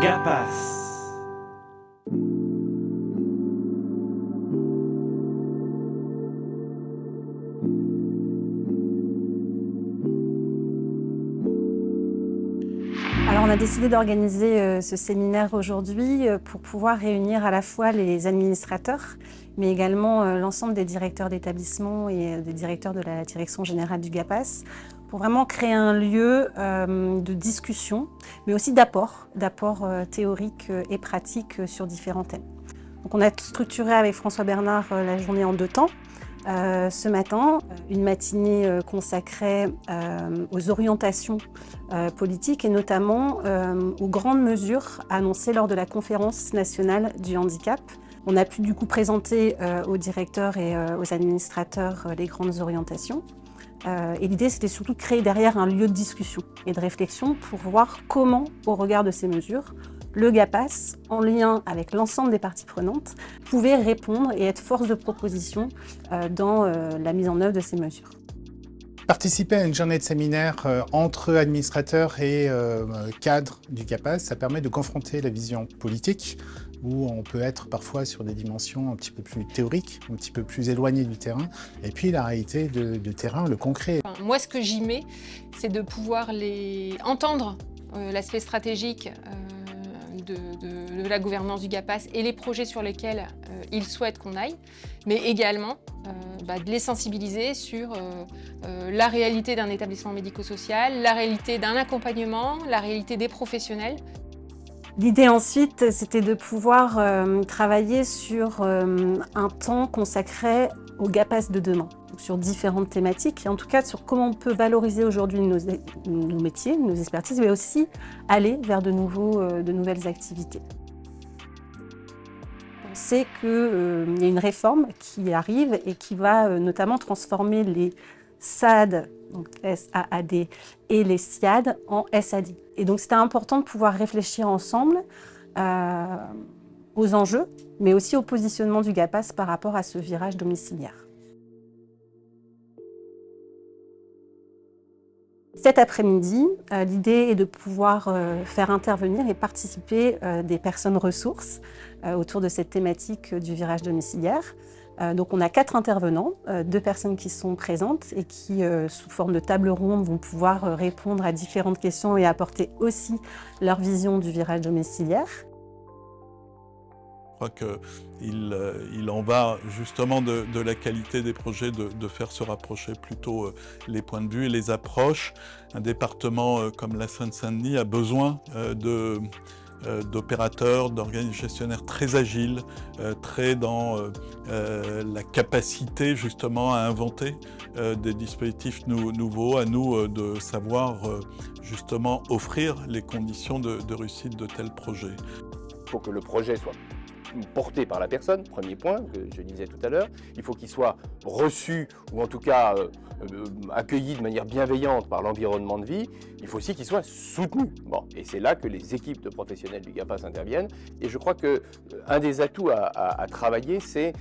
GAPAS. Alors on a décidé d'organiser ce séminaire aujourd'hui pour pouvoir réunir à la fois les administrateurs, mais également l'ensemble des directeurs d'établissement et des directeurs de la direction générale du GAPAS, pour vraiment créer un lieu de discussion, mais aussi d'apport théoriques et pratiques sur différents thèmes. Donc on a structuré avec François Bernard la journée en 2 temps. Ce matin, une matinée consacrée aux orientations politiques et notamment aux grandes mesures annoncées lors de la conférence nationale du handicap. On a pu du coup présenter aux directeurs et aux administrateurs les grandes orientations. Et l'idée, c'était surtout de créer derrière un lieu de discussion et de réflexion pour voir comment, au regard de ces mesures, le GAPAS, en lien avec l'ensemble des parties prenantes, pouvait répondre et être force de proposition dans la mise en œuvre de ces mesures. Participer à une journée de séminaire entre administrateurs et cadres du GAPAS, ça permet de confronter la vision politique, où on peut être parfois sur des dimensions un petit peu plus théoriques, un petit peu plus éloignées du terrain, et puis la réalité de terrain, le concret. Moi, ce que j'y mets, c'est de pouvoir entendre l'aspect stratégique de la gouvernance du GAPAS et les projets sur lesquels ils souhaitent qu'on aille, mais également de les sensibiliser sur la réalité d'un établissement médico-social, la réalité d'un accompagnement, la réalité des professionnels. L'idée ensuite, c'était de pouvoir travailler sur un temps consacré au GAPAS de demain, sur différentes thématiques, et en tout cas sur comment on peut valoriser aujourd'hui nos métiers, nos expertises, mais aussi aller vers de nouvelles activités. On sait qu'il y a une réforme qui arrive et qui va notamment transformer les SAD, donc SAAD, et les SIAD en SAD. Et donc c'était important de pouvoir réfléchir ensemble aux enjeux, mais aussi au positionnement du GAPAS par rapport à ce virage domiciliaire. Cet après-midi, l'idée est de pouvoir faire intervenir et participer des personnes ressources autour de cette thématique du virage domiciliaire. Donc on a 4 intervenants, 2 personnes qui sont présentes et qui, sous forme de table ronde, vont pouvoir répondre à différentes questions et apporter aussi leur vision du virage domiciliaire. Je crois qu'il en va justement de la qualité des projets, de faire se rapprocher plutôt les points de vue et les approches. Un département comme la Seine-Saint-Denis a besoin d'opérateurs, d'organismes gestionnaires très agiles, très dans la capacité justement à inventer des dispositifs nouveaux, à nous de savoir justement offrir les conditions de réussite de tels projets. Il faut que le projet soit porté par la personne, premier point que je disais tout à l'heure. Il faut qu'il soit reçu ou en tout cas accueilli de manière bienveillante par l'environnement de vie. Il faut aussi qu'il soit soutenu. Bon, et c'est là que les équipes de professionnels du GAPAS interviennent. Et je crois qu'un des atouts à travailler, c'est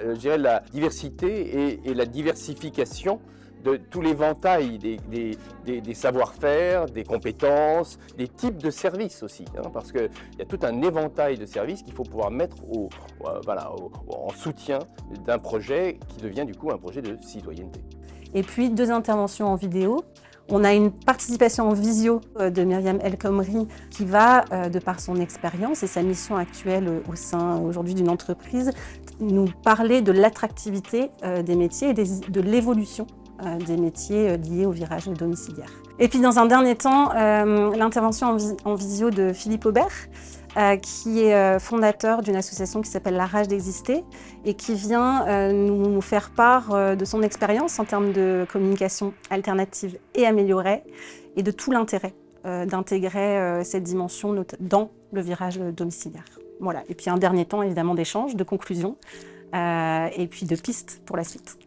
je dirais, la diversité et la diversification de tout l'éventail des savoir-faire, des compétences, des types de services aussi, parce qu'il y a tout un éventail de services qu'il faut pouvoir mettre en soutien d'un projet qui devient du coup un projet de citoyenneté. Et puis 2 interventions en vidéo. On a une participation en visio de Myriam El Khomri qui va, de par son expérience et sa mission actuelle au sein aujourd'hui d'une entreprise, nous parler de l'attractivité des métiers et de l'évolution des métiers liés au virage domiciliaire. Et puis dans un dernier temps, l'intervention en visio de Philippe Aubert, qui est fondateur d'une association qui s'appelle La Rage d'exister et qui vient nous faire part de son expérience en termes de communication alternative et améliorée et de tout l'intérêt d'intégrer cette dimension dans le virage domiciliaire. Voilà. Et puis un dernier temps évidemment d'échange, de conclusion et puis de pistes pour la suite.